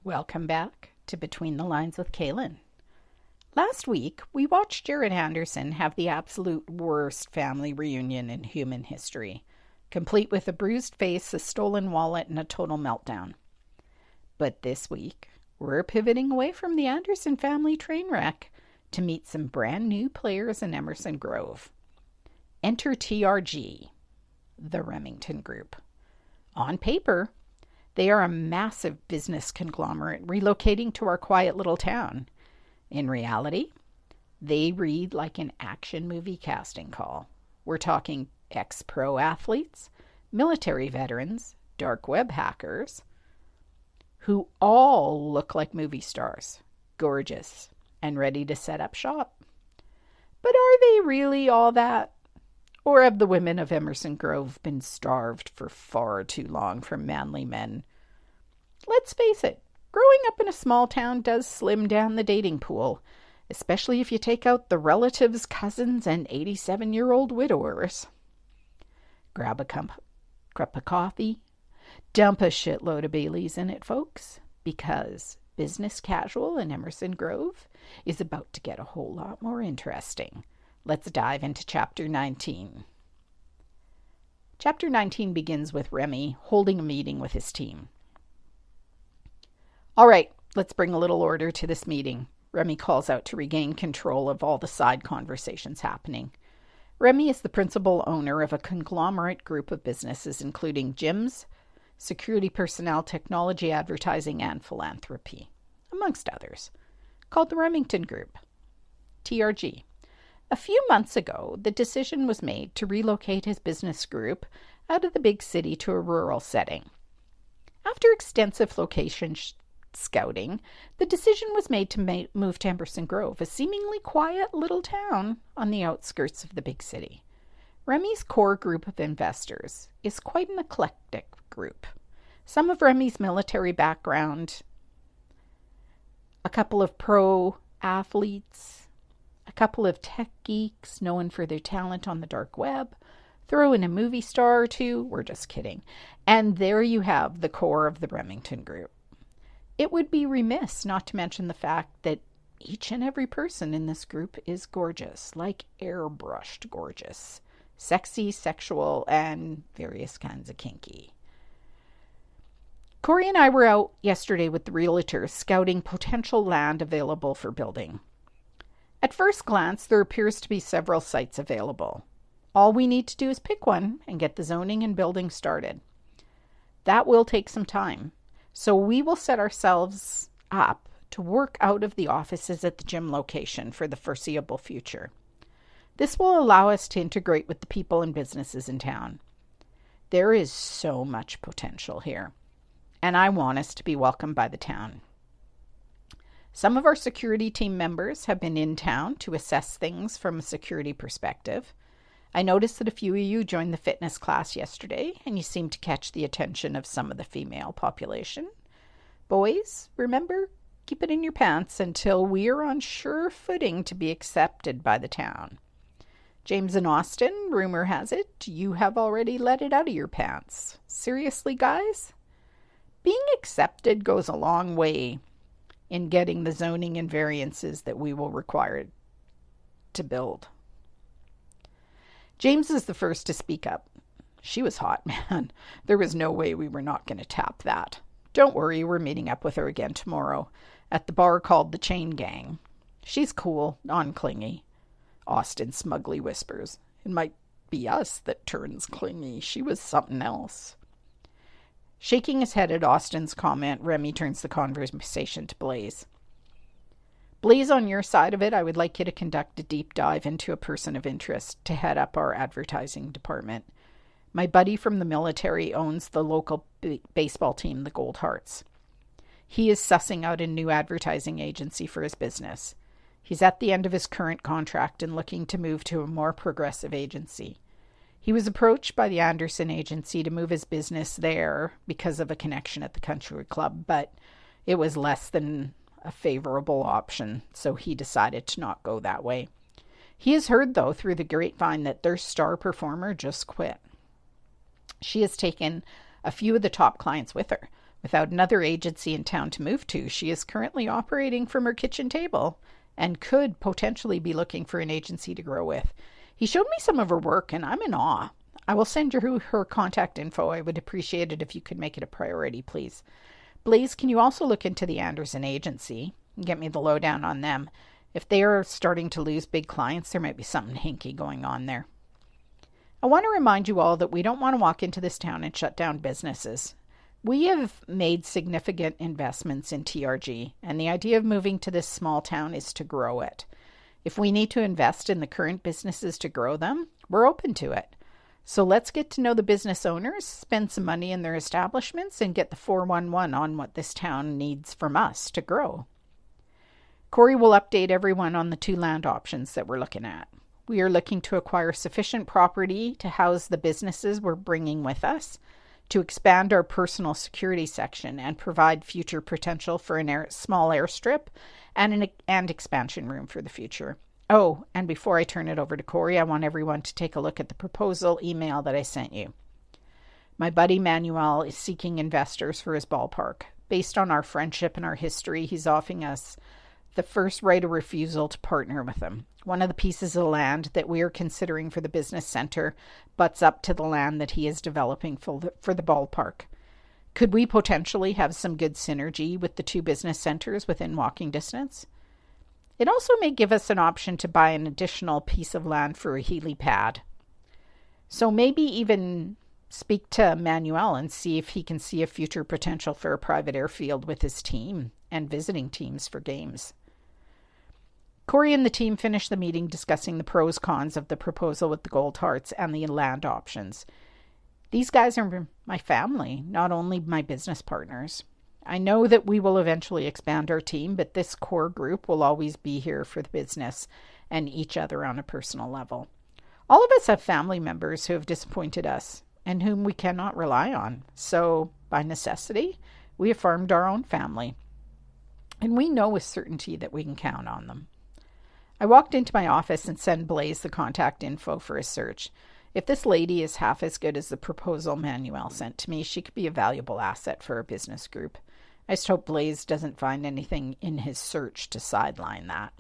Welcome back to Between the Lines with Kalen. Last week, we watched Jared Anderson have the absolute worst family reunion in human history, complete with a bruised face, a stolen wallet, and a total meltdown. But this week, we're pivoting away from the Anderson family train wreck to meet some brand new players in Emerson Grove. Enter TRG, the Remington Group. On paper, they are a massive business conglomerate relocating to our quiet little town. In reality, they read like an action movie casting call. We're talking ex-pro athletes, military veterans, dark web hackers, who all look like movie stars, gorgeous, and ready to set up shop. But are they really all that? Or have the women of Emerson Grove been starved for far too long from manly men? Let's face it, growing up in a small town does slim down the dating pool, especially if you take out the relatives, cousins, and 87-year-old widowers. Grab a cup of coffee, dump a shitload of Baileys in it, folks, because business casual in Emerson Grove is about to get a whole lot more interesting. Let's dive into Chapter 19. Chapter 19 begins with Remy holding a meeting with his team. All right, let's bring a little order to this meeting. Remy calls out to regain control of all the side conversations happening. Remy is the principal owner of a conglomerate group of businesses, including gyms, security personnel, technology, advertising, and philanthropy, amongst others, called the Remington Group, TRG. A few months ago, the decision was made to relocate his business group out of the big city to a rural setting. After extensive location scouting, the decision was made to move to Emerson Grove, a seemingly quiet little town on the outskirts of the big city. Remy's core group of investors is quite an eclectic group. Some of Remy's military background, a couple of pro athletes, a couple of tech geeks known for their talent on the dark web, throw in a movie star or two, we're just kidding. And there you have the core of the Remington Group. It would be remiss not to mention the fact that each and every person in this group is gorgeous, like airbrushed gorgeous, sexy, sexual, and various kinds of kinky. Kory and I were out yesterday with the realtors scouting potential land available for building. At first glance, there appears to be several sites available. All we need to do is pick one and get the zoning and building started. That will take some time, so we will set ourselves up to work out of the offices at the gym location for the foreseeable future. This will allow us to integrate with the people and businesses in town. There is so much potential here, and I want us to be welcomed by the town. Some of our security team members have been in town to assess things from a security perspective. I noticed that a few of you joined the fitness class yesterday, and you seemed to catch the attention of some of the female population. Boys, remember, keep it in your pants until we are on sure footing to be accepted by the town. James and Austin, rumor has it, you have already let it out of your pants. Seriously, guys? Being accepted goes a long way in getting the zoning and variances that we will require to build. James is the first to speak up. She was hot, man. There was no way we were not going to tap that. Don't worry, we're meeting up with her again tomorrow at the bar called the Chain Gang. She's cool, non-clingy. Austin smugly whispers, "It might be us that turns clingy. She was something else." Shaking his head at Austin's comment, Remy turns the conversation to Blaze. Blaze, on your side of it, I would like you to conduct a deep dive into a person of interest to head up our advertising department. My buddy from the military owns the local baseball team, the Gold Hearts. He is sussing out a new advertising agency for his business. He's at the end of his current contract and looking to move to a more progressive agency. He was approached by the Anderson agency to move his business there because of a connection at the country club, but it was less than a favorable option, so he decided to not go that way. He has heard, though, through the grapevine that their star performer just quit. She has taken a few of the top clients with her, Without another agency in town to move to, she is currently operating from her kitchen table and could potentially be looking for an agency to grow with. He showed me some of her work, and I'm in awe. I will send you her contact info. I would appreciate it if you could make it a priority, please. Blaze, can you also look into the Anderson agency and get me the lowdown on them? If they are starting to lose big clients, there might be something hinky going on there. I want to remind you all that we don't want to walk into this town and shut down businesses. We have made significant investments in TRG, and the idea of moving to this small town is to grow it. If we need to invest in the current businesses to grow them, we're open to it. So let's get to know the business owners, spend some money in their establishments, and get the 411 on what this town needs from us to grow. Kory will update everyone on the 2 land options that we're looking at. We are looking to acquire sufficient property to house the businesses we're bringing with us, to expand our personal security section and provide future potential for a small airstrip and expansion room for the future. Oh, and before I turn it over to Kory, I want everyone to take a look at the proposal email that I sent you. My buddy Manuel is seeking investors for his ballpark. Based on our friendship and our history, he's offering us the first right of refusal to partner with him. One of the pieces of land that we are considering for the business center butts up to the land that he is developing for the ballpark. Could we potentially have some good synergy with the 2 business centers within walking distance? It also may give us an option to buy an additional piece of land for a helipad. So maybe even speak to Manuel and see if he can see a future potential for a private airfield with his team and visiting teams for games. Kory and the team finished the meeting discussing the pros cons of the proposal with the Gold Hearts and the land options. These guys are my family, not only my business partners. I know that we will eventually expand our team, but this core group will always be here for the business and each other on a personal level. All of us have family members who have disappointed us and whom we cannot rely on. So, by necessity, we have formed our own family. And we know with certainty that we can count on them. I walked into my office and sent Blaze the contact info for a search. If this lady is half as good as the proposal Manuel sent to me, she could be a valuable asset for our business group. I just hope Blaze doesn't find anything in his search to sideline that.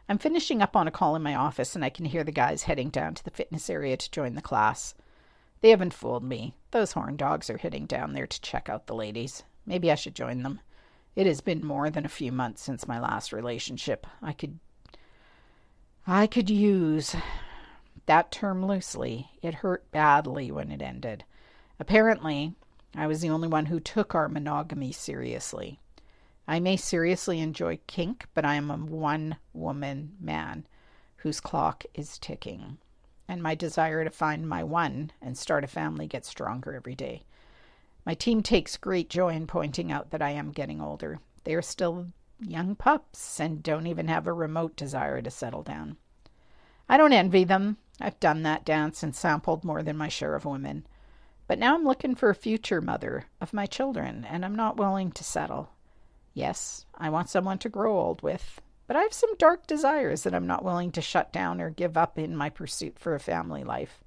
I'm finishing up on a call in my office and I can hear the guys heading down to the fitness area to join the class. They haven't fooled me. Those horn dogs are heading down there to check out the ladies. Maybe I should join them. It has been more than a few months since my last relationship. I could use that term loosely. It hurt badly when it ended. Apparently, I was the only one who took our monogamy seriously. I may seriously enjoy kink, but I am a one-woman man whose clock is ticking. And my desire to find my one and start a family gets stronger every day. My team takes great joy in pointing out that I am getting older. They are still young pups and don't even have a remote desire to settle down. I don't envy them. I've done that dance and sampled more than my share of women. But now I'm looking for a future mother of my children, and I'm not willing to settle. Yes, I want someone to grow old with, but I have some dark desires that I'm not willing to shut down or give up in my pursuit for a family life.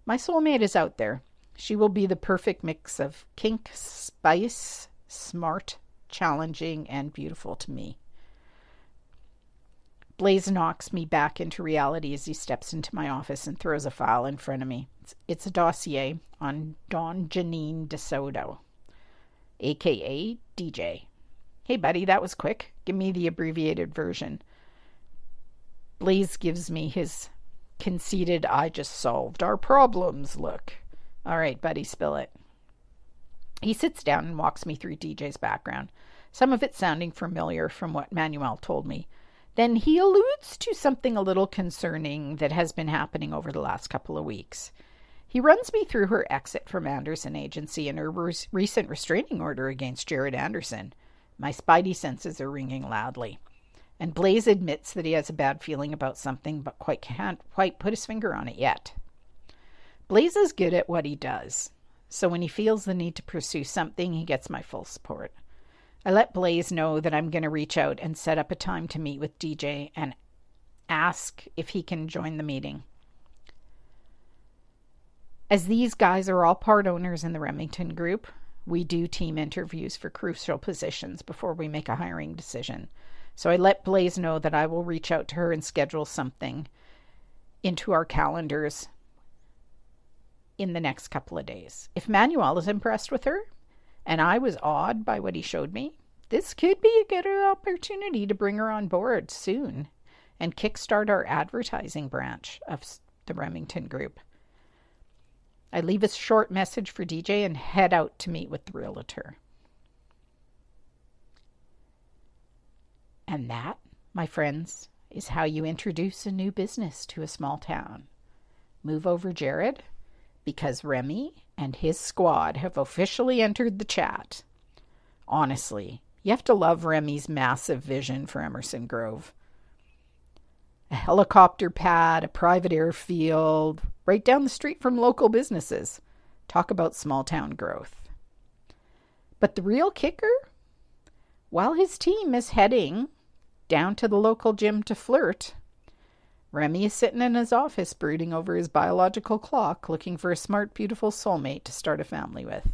My soulmate is out there. She will be the perfect mix of kink, spice, smart, challenging, and beautiful to me. Blaze knocks me back into reality as he steps into my office and throws a file in front of me. It's a dossier on Don Janine DeSoto, a.k.a. DJ. Hey, buddy, that was quick. Give me the abbreviated version. Blaze gives me his conceited, I just solved our problems look. All right, buddy, spill it. He sits down and walks me through DJ's background, some of it sounding familiar from what Manuel told me. Then he alludes to something a little concerning that has been happening over the last couple of weeks. He runs me through her exit from Anderson Agency and her recent restraining order against Jared Anderson. My spidey senses are ringing loudly. And Blaze admits that he has a bad feeling about something but can't quite put his finger on it yet. Blaze is good at what he does, so when he feels the need to pursue something, he gets my full support. I let Blaze know that I'm going to reach out and set up a time to meet with DJ and ask if he can join the meeting. As these guys are all part owners in the Remington group, we do team interviews for crucial positions before we make a hiring decision. So I let Blaze know that I will reach out to her and schedule something into our calendars in the next couple of days. If Manuel is impressed with her, and I was awed by what he showed me, this could be a good opportunity to bring her on board soon and kickstart our advertising branch of the Remington Group. I leave a short message for DJ and head out to meet with the realtor. And that, my friends, is how you introduce a new business to a small town. Move over, Jared, because Remy and his squad have officially entered the chat. Honestly, you have to love Remy's massive vision for Emerson Grove. A helicopter pad, a private airfield, right down the street from local businesses. Talk about small town growth. But the real kicker? While his team is heading down to the local gym to flirt, Remy is sitting in his office brooding over his biological clock, looking for a smart, beautiful soulmate to start a family with.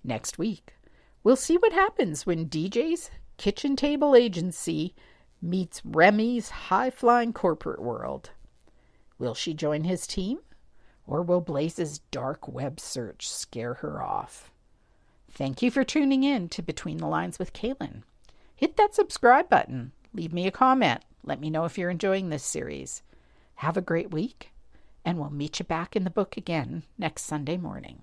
Next week, we'll see what happens when DJ's kitchen table agency meets Remy's high-flying corporate world. Will she join his team, or will Blaze's dark web search scare her off? Thank you for tuning in to Between the Lines with Kalen. Hit that subscribe button. Leave me a comment. Let me know if you're enjoying this series. Have a great week, and we'll meet you back in the book again next Sunday morning.